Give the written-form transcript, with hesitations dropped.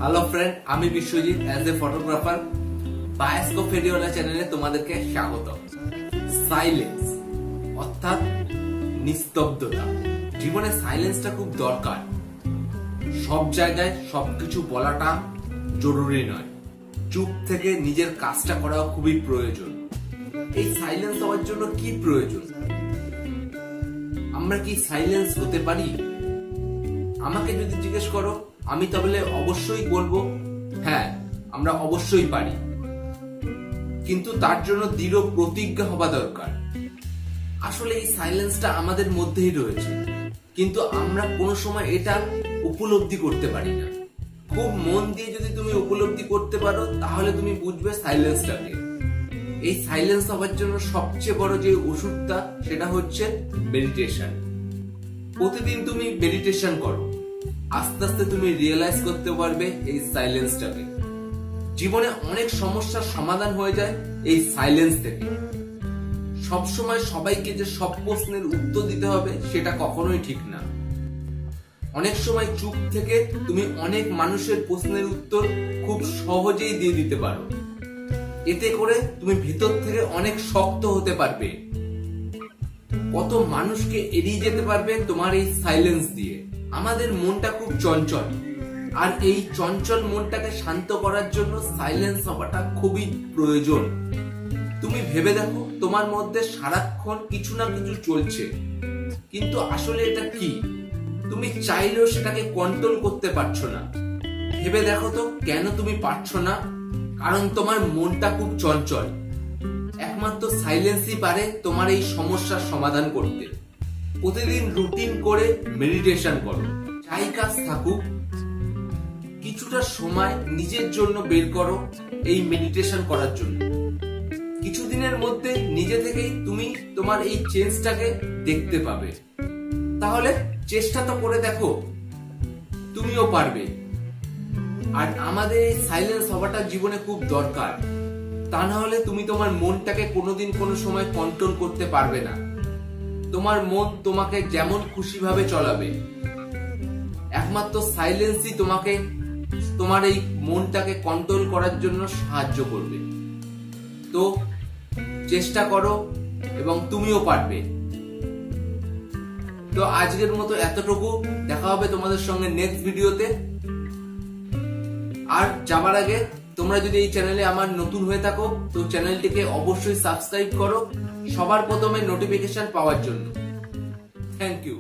Hello friend, আমি Biswajit as a photographer bioscope ফেরিওয়ালা চ্যানেলে তোমাদেরকে স্বাগত। সাইলেন্স অর্থাৎ নিস্তব্ধতা। জীবনে সাইলেন্সটা খুব দরকার। সব জায়গায় সবকিছু বলাটা জরুরি নয়, চুপ থেকে নিজের কাজটা করা খুবই প্রয়োজন। এই সাইলেন্স হওয়ার জন্য কি প্রয়োজন? আমরা কি সাইলেন্স হতে পারি? আমাকে যদি জিজ্ঞেস করো, আমি তাহলে অবশ্যই বলবো হ্যাঁ, আমরা অবশ্যই পারি, কিন্তু তার জন্য দৃঢ় প্রতিজ্ঞা হওয়া দরকার। আসলে এই সাইলেন্সটা আমাদের মধ্যেই রয়েছে, কিন্তু আমরা কোনো সময় এটা উপলব্ধি করতে পারি না। খুব মন দিয়ে যদি তুমি উপলব্ধি করতে পারো, তাহলে তুমি বুঝবে সাইলেন্সটাকে। এই সাইলেন্স হওয়ার জন্য সবচেয়ে বড় যে ওষুধটা, সেটা হচ্ছে মেডিটেশন। প্রতিদিন তুমি মেডিটেশন করো, আস্তে আস্তে তুমি রিয়েলাইজ করতে পারবে এই সাইলেন্সটাকে। জীবনে অনেক সমস্যার সমাধান হয়ে যায় এই সাইলেন্স থেকে। সবসময় সবাইকে যে সব প্রশ্নের উত্তর দিতে হবে, সেটা কখনোই ঠিক না। অনেক সময় চুপ থেকে তুমি অনেক মানুষের প্রশ্নের উত্তর খুব সহজেই দিয়ে দিতে পারো। এতে করে তুমি ভেতর থেকে অনেক শক্ত হতে পারবে। কত মানুষকে এড়িয়ে যেতে পারবে তোমার এই সাইলেন্স দিয়ে। আমাদের মনটা খুব চঞ্চল, আর এই চঞ্চল মনটাকে শান্ত করার জন্য সাইলেন্স হওয়াটা খুবই প্রয়োজন। তুমি ভেবে দেখো, তোমার মধ্যে সারাক্ষণ কিছু না কিছু চলছে, কিন্তু আসলে এটা কি? তুমি চাইলেও সেটাকে কন্ট্রোল করতে পারছো না। ভেবে দেখো তো, কেন তুমি পারছো না? কারণ তোমার মনটা খুব চঞ্চল। একমাত্র সাইলেন্সই পারে তোমার এই সমস্যার সমাধান করতে। প্রতিদিন রুটিন করে মেডিটেশন করো। যাই কাজ থাকুক, কিছুটা সময় নিজের জন্য বের করো এই মেডিটেশন করার জন্য। কিছুদিনের মধ্যে নিজে থেকেই তুমি তোমার এই চেঞ্জটাকে দেখতে পাবে। তাহলে চেষ্টা তো করে দেখো, তুমিও পারবে। আর আমাদের এই সাইলেন্স হওয়াটা জীবনে খুব দরকার। তা না হলে তুমি তোমার মনটাকে কোনোদিন কোনো সময় কন্ট্রোল করতে পারবে না। তোমার মন তোমাকে যেমন খুশি ভাবে চলাবে। একমাত্র সাইলেন্সই তোমাকে তোমার এই মনটাকে কন্ট্রোল করার জন্য সাহায্য করবে। তো চেষ্টা করো এবং তুমিও পারবে। তো আজকের মতো এতটুকু। দেখা হবে তোমাদের সঙ্গে নেক্সট ভিডিওতে। আর যাবার আগে, তোমরা যদি এই চ্যানেলে আমার নতুন হয়ে থাকো, তো চ্যানেলটিকে অবশ্যই সাবস্ক্রাইব করো সবার প্রথমে নোটিফিকেশন পাওয়ার জন্য। Thank you.